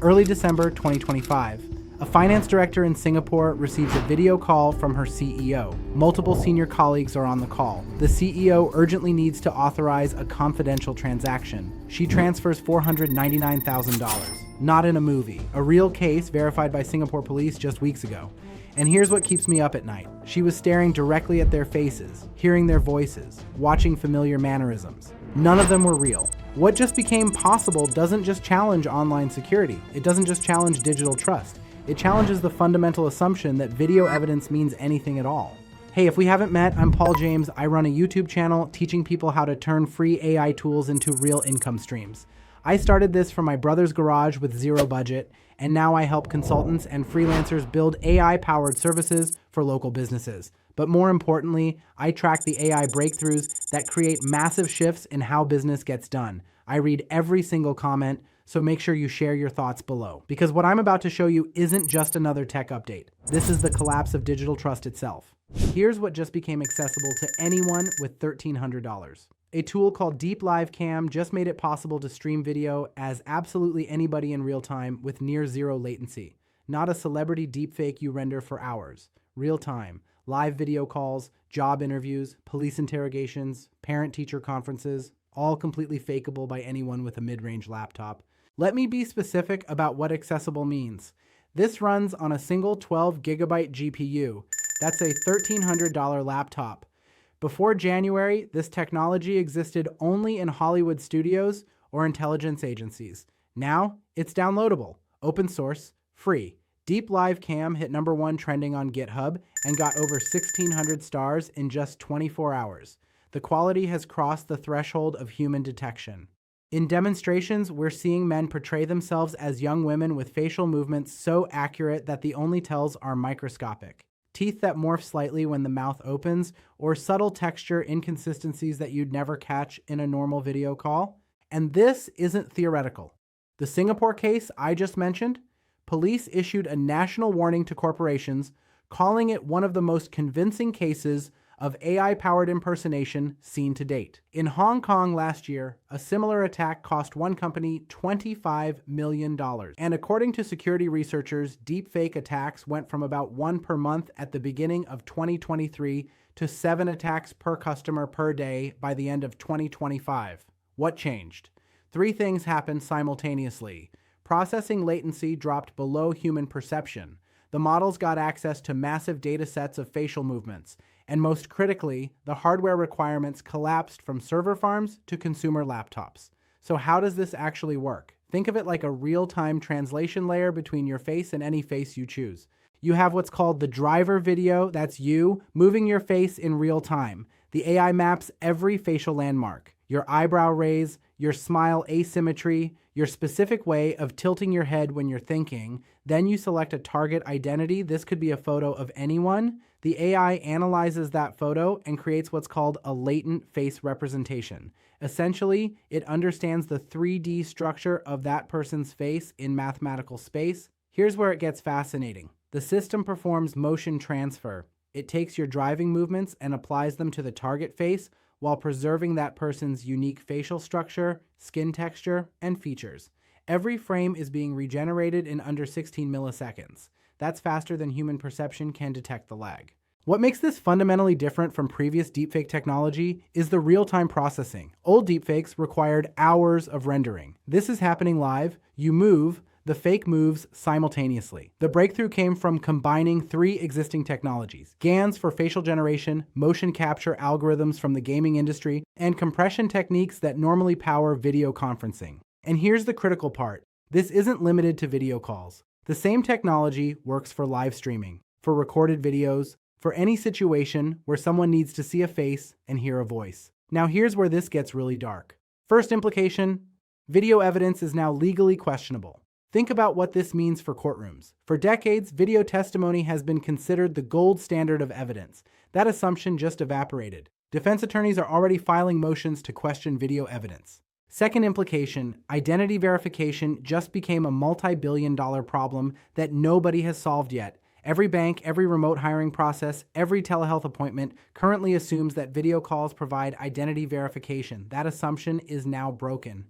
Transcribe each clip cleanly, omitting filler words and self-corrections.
Early December 2025. A finance director in Singapore receives a video call from her CEO. Multiple senior colleagues are on the call. The CEO urgently needs to authorize a confidential transaction. She transfers $499,000. Not in a movie. A real case verified by Singapore police just weeks ago. And here's what keeps me up at night. She was staring directly at their faces, hearing their voices, watching familiar mannerisms. None of them were real. What just became possible doesn't just challenge online security. It doesn't just challenge digital trust. It challenges the fundamental assumption that video evidence means anything at all. Hey, if we haven't met, I'm Paul James. I run a YouTube channel teaching people how to turn free AI tools into real income streams. I started this from my brother's garage with zero budget, and now I help consultants and freelancers build AI-powered services for local businesses. But more importantly, I track the AI breakthroughs that create massive shifts in how business gets done. I read every single comment, so make sure you share your thoughts below. Because what I'm about to show you isn't just another tech update. This is the collapse of digital trust itself. Here's what just became accessible to anyone with $1,300. A tool called Deepfake just made it possible to stream video as absolutely anybody in real time with near zero latency. Not a celebrity deepfake you render for hours. Real time. Live video calls, job interviews, police interrogations, parent-teacher conferences, all completely fakeable by anyone with a mid-range laptop. Let me be specific about what accessible means. This runs on a single 12 gigabyte GPU. That's a $1,300 laptop. Before January, this technology existed only in Hollywood studios or intelligence agencies. Now, it's downloadable, open source, free. Deepfake hit #1 trending on GitHub and got over 1,600 stars in just 24 hours. The quality has crossed the threshold of human detection. In demonstrations, we're seeing men portray themselves as young women with facial movements so accurate that the only tells are microscopic. Teeth that morph slightly when the mouth opens, or subtle texture inconsistencies that you'd never catch in a normal video call. And this isn't theoretical. The Singapore case I just mentioned, police issued a national warning to corporations, calling it one of the most convincing cases of AI-powered impersonation seen to date. In Hong Kong last year, a similar attack cost one company $25 million. And according to security researchers, deepfake attacks went from about 1 per month at the beginning of 2023 to 7 attacks per customer per day by the end of 2025. What changed? 3 things happened simultaneously. Processing latency dropped below human perception. The models got access to massive data sets of facial movements. And most critically, the hardware requirements collapsed from server farms to consumer laptops. So how does this actually work? Think of it like a real-time translation layer between your face and any face you choose. You have what's called the driver video, that's you, moving your face in real time. The AI maps every facial landmark, your eyebrow raise, your smile asymmetry, your specific way of tilting your head when you're thinking. Then you select a target identity. This could be a photo of anyone. The AI analyzes that photo and creates what's called a latent face representation. Essentially, it understands the 3D structure of that person's face in mathematical space. Here's where it gets fascinating. The system performs motion transfer. It takes your driving movements and applies them to the target face while preserving that person's unique facial structure, skin texture, and features. Every frame is being regenerated in under 16 milliseconds. That's faster than human perception can detect the lag. What makes this fundamentally different from previous deepfake technology is the real-time processing. Old deepfakes required hours of rendering. This is happening live. You move, the fake moves simultaneously. The breakthrough came from combining 3 existing technologies: GANs for facial generation, motion capture algorithms from the gaming industry, and compression techniques that normally power video conferencing. And here's the critical part. This isn't limited to video calls. The same technology works for live streaming, for recorded videos, for any situation where someone needs to see a face and hear a voice. Now here's where this gets really dark. First implication, video evidence is now legally questionable. Think about what this means for courtrooms. For decades, video testimony has been considered the gold standard of evidence. That assumption just evaporated. Defense attorneys are already filing motions to question video evidence. Second implication, identity verification just became a multi-billion-dollar problem that nobody has solved yet. Every bank, every remote hiring process, every telehealth appointment currently assumes that video calls provide identity verification. That assumption is now broken.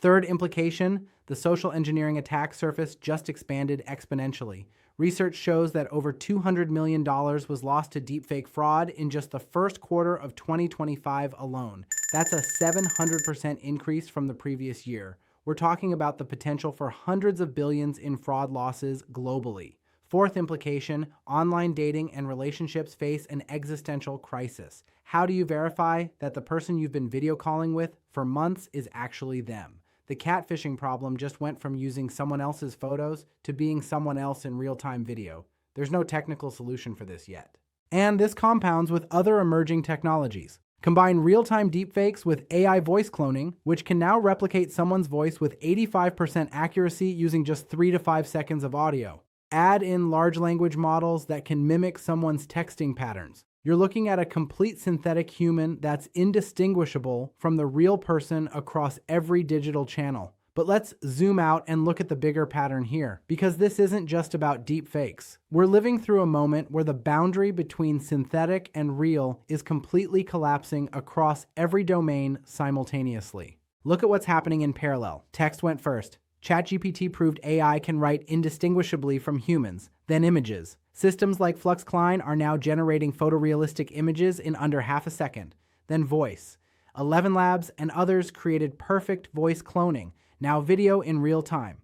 Third implication, the social engineering attack surface just expanded exponentially. Research shows that over $200 million was lost to deepfake fraud in just the first quarter of 2025 alone. That's a 700% increase from the previous year. We're talking about the potential for hundreds of billions in fraud losses globally. Fourth implication, online dating and relationships face an existential crisis. How do you verify that the person you've been video calling with for months is actually them? The catfishing problem just went from using someone else's photos to being someone else in real-time video. There's no technical solution for this yet. And this compounds with other emerging technologies. Combine real-time deepfakes with AI voice cloning, which can now replicate someone's voice with 85% accuracy using just 3 to 5 seconds of audio. Add in large language models that can mimic someone's texting patterns. You're looking at a complete synthetic human that's indistinguishable from the real person across every digital channel. But let's zoom out and look at the bigger pattern here, because this isn't just about deepfakes. We're living through a moment where the boundary between synthetic and real is completely collapsing across every domain simultaneously. Look at what's happening in parallel. Text went first. ChatGPT proved AI can write indistinguishably from humans, then images. Systems like FluxCline are now generating photorealistic images in under half a second. Then voice. 11 Labs and others created perfect voice cloning, now video in real time.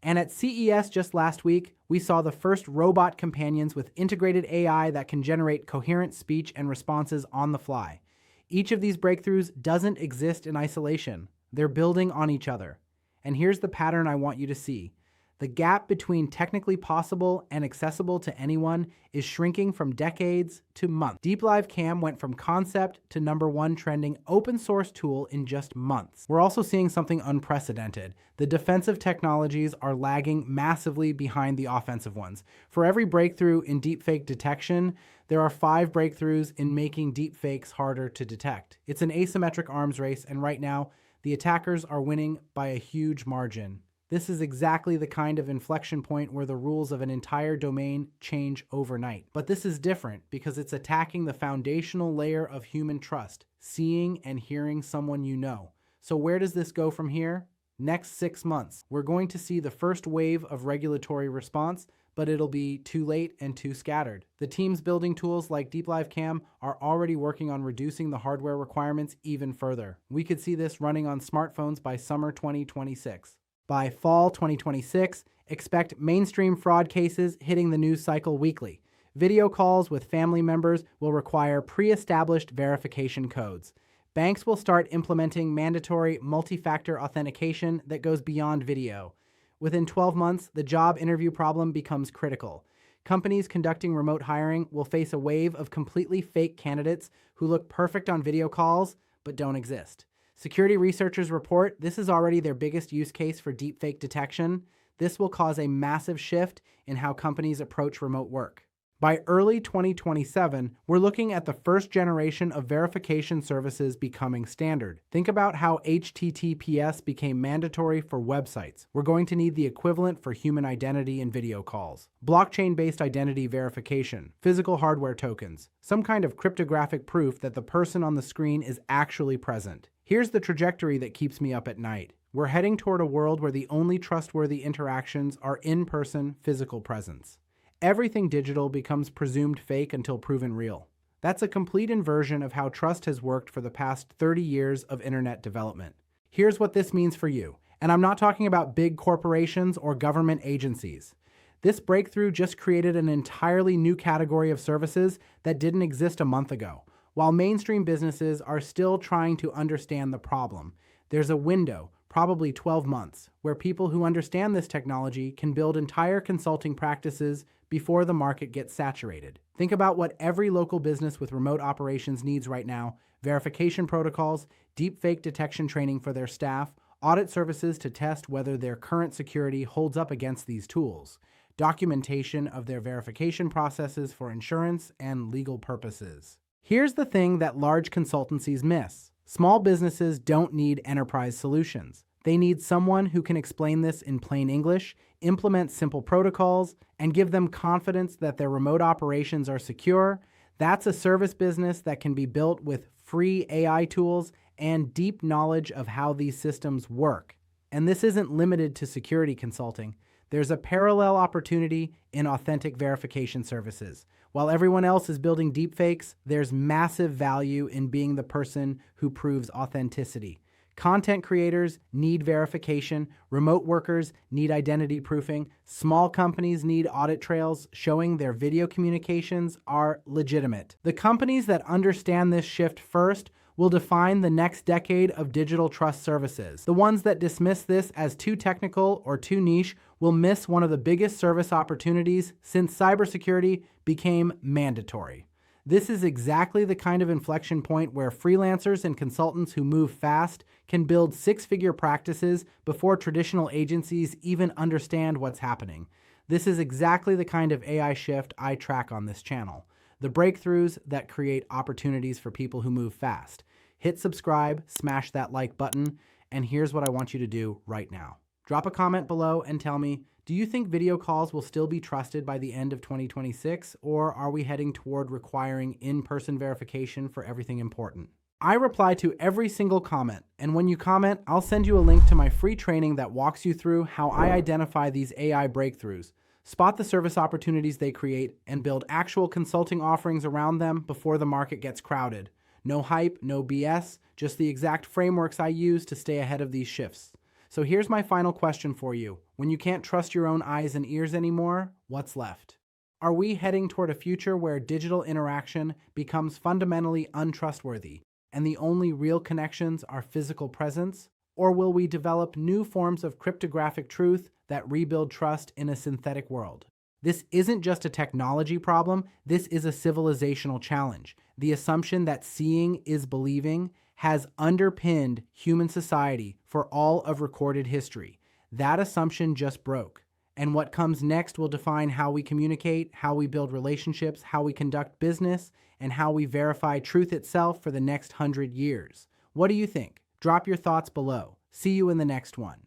And at CES just last week, we saw the first robot companions with integrated AI that can generate coherent speech and responses on the fly. Each of these breakthroughs doesn't exist in isolation. They're building on each other. And here's the pattern I want you to see. The gap between technically possible and accessible to anyone is shrinking from decades to months. DeepLiveCam went from concept to #1 trending open source tool in just months. We're also seeing something unprecedented. The defensive technologies are lagging massively behind the offensive ones. For every breakthrough in deepfake detection, there are 5 breakthroughs in making deepfakes harder to detect. It's an asymmetric arms race, and right now, the attackers are winning by a huge margin. This is exactly the kind of inflection point where the rules of an entire domain change overnight. But this is different because it's attacking the foundational layer of human trust, seeing and hearing someone you know. So where does this go from here? Next 6 months, we're going to see the first wave of regulatory response, but it'll be too late and too scattered. The teams building tools like DeepLiveCam are already working on reducing the hardware requirements even further. We could see this running on smartphones by summer 2026. By fall 2026, expect mainstream fraud cases hitting the news cycle weekly. Video calls with family members will require pre-established verification codes. Banks will start implementing mandatory multi-factor authentication that goes beyond video. Within 12 months, the job interview problem becomes critical. Companies conducting remote hiring will face a wave of completely fake candidates who look perfect on video calls but don't exist. Security researchers report this is already their biggest use case for deepfake detection. This will cause a massive shift in how companies approach remote work. By early 2027, we're looking at the first generation of verification services becoming standard. Think about how HTTPS became mandatory for websites. We're going to need the equivalent for human identity in video calls. Blockchain-based identity verification, physical hardware tokens, some kind of cryptographic proof that the person on the screen is actually present. Here's the trajectory that keeps me up at night. We're heading toward a world where the only trustworthy interactions are in-person physical presence. Everything digital becomes presumed fake until proven real. That's a complete inversion of how trust has worked for the past 30 years of internet development. Here's what this means for you. And I'm not talking about big corporations or government agencies. This breakthrough just created an entirely new category of services that didn't exist a month ago. While mainstream businesses are still trying to understand the problem, there's a window, probably 12 months, where people who understand this technology can build entire consulting practices before the market gets saturated. Think about what every local business with remote operations needs right now: verification protocols, deepfake detection training for their staff, audit services to test whether their current security holds up against these tools, documentation of their verification processes for insurance and legal purposes. Here's the thing that large consultancies miss. Small businesses don't need enterprise solutions. They need someone who can explain this in plain English, implement simple protocols, and give them confidence that their remote operations are secure. That's a service business that can be built with free AI tools and deep knowledge of how these systems work. And this isn't limited to security consulting. There's a parallel opportunity in authentic verification services. While everyone else is building deepfakes, there's massive value in being the person who proves authenticity. Content creators need verification, remote workers need identity proofing, small companies need audit trails showing their video communications are legitimate. The companies that understand this shift first will define the next decade of digital trust services. The ones that dismiss this as too technical or too niche will miss one of the biggest service opportunities since cybersecurity became mandatory. This is exactly the kind of inflection point where freelancers and consultants who move fast can build six-figure practices before traditional agencies even understand what's happening. This is exactly the kind of AI shift I track on this channel. The breakthroughs that create opportunities for people who move fast. Hit subscribe, smash that like button, and here's what I want you to do right now. Drop a comment below and tell me, do you think video calls will still be trusted by the end of 2026, or are we heading toward requiring in-person verification for everything important? I reply to every single comment, and when you comment, I'll send you a link to my free training that walks you through how I identify these AI breakthroughs, spot the service opportunities they create, and build actual consulting offerings around them before the market gets crowded. No hype, no BS, just the exact frameworks I use to stay ahead of these shifts. So here's my final question for you. When you can't trust your own eyes and ears anymore, what's left? Are we heading toward a future where digital interaction becomes fundamentally untrustworthy and the only real connections are physical presence? Or will we develop new forms of cryptographic truth that rebuild trust in a synthetic world? This isn't just a technology problem, this is a civilizational challenge. The assumption that seeing is believing has underpinned human society for all of recorded history. That assumption just broke. And what comes next will define how we communicate, how we build relationships, how we conduct business, and how we verify truth itself for the next 100 years. What do you think? Drop your thoughts below. See you in the next one.